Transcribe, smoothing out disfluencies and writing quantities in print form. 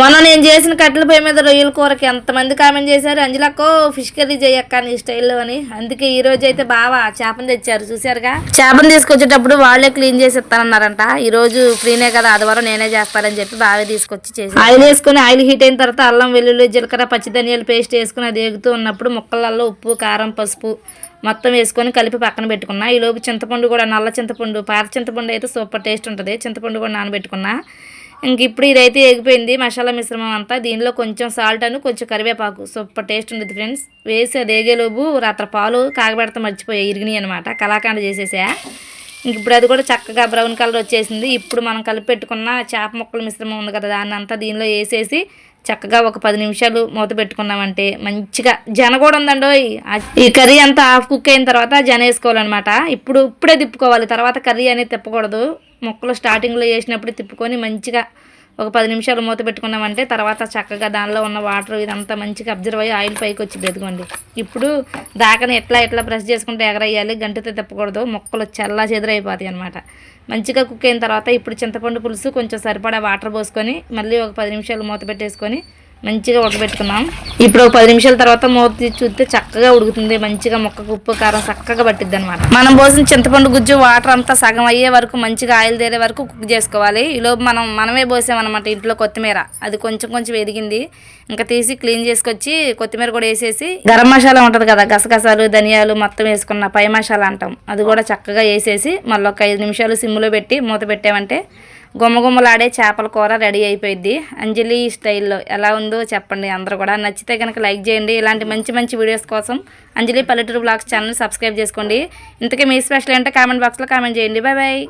మొన్న నేను చేసిన కట్టెల పొయ్యి మీద రొయ్యల కూరకి ఎంతమంది కామెంట్ చేశారు, అంజలక్కో ఫిష్ కర్రీ చేయక్క నీ స్టైల్లో అని. అందుకే ఈ రోజు అయితే బాగా చేపను తెచ్చారు, చూసారుగా. చేపను తీసుకొచ్చేటప్పుడు వాళ్ళే క్లీన్ చేసి ఇస్తానన్నారంట. ఈ రోజు ఫ్రీనే కదా, ఆదివారం నేనే చేస్తానని చెప్పి బాగా తీసుకొచ్చి చేసి ఆయిల్ వేసుకుని, ఆయిల్ హీట్ అయిన తర్వాత అల్లం వెల్లుల్లి జీలకర్ర పచ్చి ధనియాలు పేస్ట్ వేసుకుని అది ఎగుతూ ఉన్నప్పుడు ముక్కలలో ఉప్పు కారం పసుపు మొత్తం వేసుకొని కలిపి పక్కన పెట్టుకున్నా. ఈ లోపు చింతపండు కూడా, నల్ల చింతపండు, పాత చింతపండు అయితే సూపర్ టేస్ట్ ఉంటుంది. చింతపండు కూడా నానబెట్టుకున్నా. ఇంక ఇప్పుడు ఇదైతే ఎగిపోయింది మసాలా మిశ్రమం అంతా. దీనిలో కొంచెం సాల్ట్ అని కొంచెం కరివేపాకు సూపర్ టేస్ట్ ఉంటుంది ఫ్రెండ్స్. వేసి అది ఏగేలోపు రాత్రి పాలు కాగబెడతా మర్చిపోయా, ఇరిగినాయి అనమాట, కలాకాండ చేసేసా. ఇంక ఇప్పుడు అది కూడా చక్కగా బ్రౌన్ కలర్ వచ్చేసింది. ఇప్పుడు మనం కలిపి పెట్టుకున్న చేప ముక్కల మిశ్రమం ఉంది కదా, దాన్ని అంతా దీనిలో వేసేసి చక్కగా ఒక 10 నిమిషాలు మూత పెట్టుకున్నామంటే మంచిగా జన కూడా ఉందండో. ఈ కర్రీ అంతా హాఫ్ కుక్ అయిన తర్వాత జన వేసుకోవాలన్నమాట. ఇప్పుడే తిప్పుకోవాలి, తర్వాత కర్రీ అనేది తిప్పకూడదు. ముక్కలు స్టార్టింగ్లో వేసినప్పుడు తిప్పుకొని మంచిగా ఒక 10 నిమిషాలు మూత పెట్టుకున్నామంటే తర్వాత చక్కగా దానిలో ఉన్న వాటర్ ఇదంతా మంచిగా అబ్జర్వ్ అయ్యి ఆయిల్ పైకి వచ్చి ఎదుగుకోండి. ఇప్పుడు దాకని ఎట్లా ప్రెస్ చేసుకుంటే ఎగరయ్యాలి, గంటతో తిప్పకూడదు, ముక్కలు చల్లా చెదురైపోతాయి అనమాట. మంచిగా కుక్ అయిన తర్వాత ఇప్పుడు చింతపండు పులుసు కొంచెం సరిపడా వాటర్ పోసుకొని మళ్ళీ ఒక 10 నిమిషాలు మూత పెట్టేసుకొని మంచిగా ఉడకబెట్టుకున్నాం. ఇప్పుడు ఒక 10 నిమిషాల తర్వాత మూత తీసి చూస్తే చక్కగా ఉడుకుతుంది. మంచిగా ముక్కకు ఉప్పు కారం చక్కగా పట్టిద్ది అనమాట. మనం పోసిన చింతపండు గుజ్జు వాటర్ అంతా సగం అయ్యే వరకు మంచిగా ఆయిల్ తేలే వరకు కుక్ చేసుకోవాలి. ఈలోపు మనమే పోసామన్నమాట ఇంట్లో కొత్తిమీర, అది కొంచెం ఎదిగింది. ఇంకా తీసి క్లీన్ చేసుకొచ్చి కొత్తిమీర కూడా వేసేసి గరం మసాలా ఉంటుంది కదా, గసగసాలు ధనియాలు మొత్తం వేసుకున్న పై మసాలా అంటాం, అది కూడా చక్కగా వేసేసి మళ్ళీ ఒక 5 నిమిషాలు సిమ్లో పెట్టి మూత పెట్టామంటే గుమ్మగుమ్మలాడే చేపల కూర రెడీ అయిపోయింది. అంజలి స్టైల్లో ఎలా ఉందో చెప్పండి. అందరూ కూడా నచ్చితే కనుక లైక్ చేయండి. ఇలాంటి మంచి వీడియోస్ కోసం అంజలి పల్లెటూరు బ్లాగ్స్ ఛానల్ సబ్స్క్రైబ్ చేసుకోండి. ఇంతకీ మీ స్పెషల్ అంటే కామెంట్ బాక్స్లో కామెంట్ చేయండి. Bye bye.